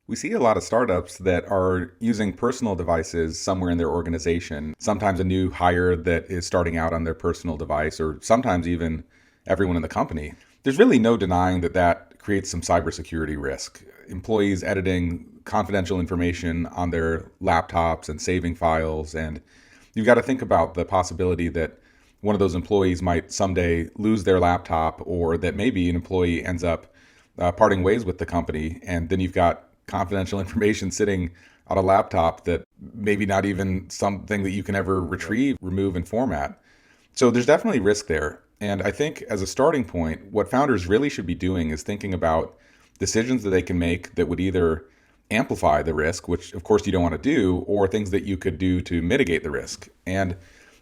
We see a lot of startups that are using personal devices somewhere in their organization. Sometimes a new hire that is starting out on their personal device, or sometimes even everyone in the company. There's really no denying that that creates some cybersecurity risk. Employees editing confidential information on their laptops and saving files. And you've got to think about the possibility that one of those employees might someday lose their laptop, or that maybe an employee ends up parting ways with the company. And then you've got confidential information sitting on a laptop that maybe not even something that you can ever retrieve, remove, and format. So there's definitely risk there. And I think as a starting point, what founders really should be doing is thinking about decisions that they can make that would either amplify the risk, which of course you don't want to do, or things that you could do to mitigate the risk. And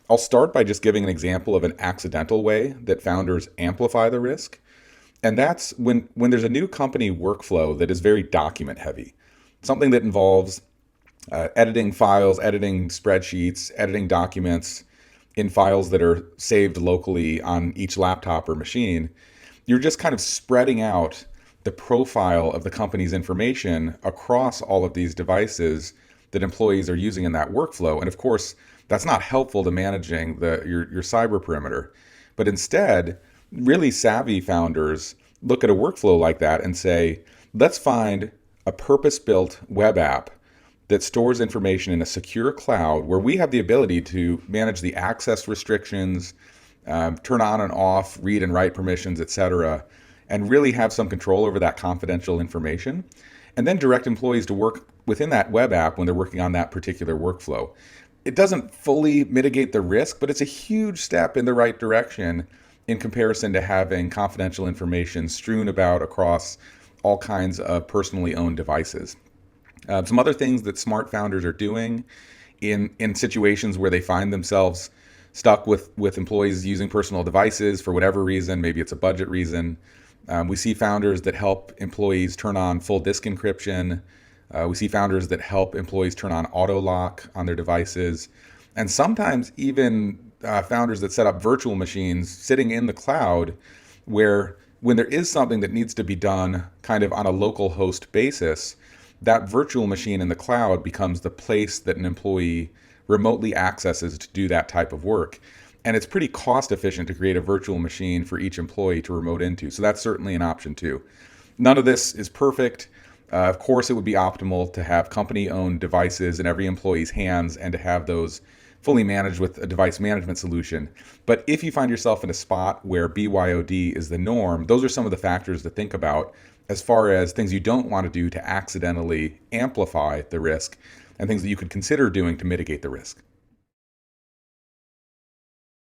I'll start by just giving an example of an accidental way that founders amplify the risk. And that's when there's a new company workflow that is very document heavy, something that involves editing files, editing spreadsheets, editing documents in files that are saved locally on each laptop or machine. You're just kind of spreading out the profile of the company's information across all of these devices that employees are using in that workflow. And of course, that's not helpful to managing your cyber perimeter. But instead, really savvy founders look at a workflow like that and say, let's find a purpose-built web app that stores information in a secure cloud where we have the ability to manage the access restrictions, turn on and off, read and write permissions, etc., and really have some control over that confidential information, and then direct employees to work within that web app when they're working on that particular workflow. It doesn't fully mitigate the risk, but it's a huge step in the right direction in comparison to having confidential information strewn about across all kinds of personally owned devices. Some other things that smart founders are doing in situations where they find themselves stuck with employees using personal devices for whatever reason, maybe it's a budget reason. We see founders that help employees turn on full disk encryption. We see founders that help employees turn on auto lock on their devices. And sometimes even founders that set up virtual machines sitting in the cloud where when there is something that needs to be done kind of on a local host basis, that virtual machine in the cloud becomes the place that an employee remotely accesses to do that type of work. And it's pretty cost efficient to create a virtual machine for each employee to remote into. So that's certainly an option too. None of this is perfect. Of course, it would be optimal to have company-owned devices in every employee's hands and to have those fully managed with a device management solution. But if you find yourself in a spot where BYOD is the norm, those are some of the factors to think about as far as things you don't want to do to accidentally amplify the risk and things that you could consider doing to mitigate the risk.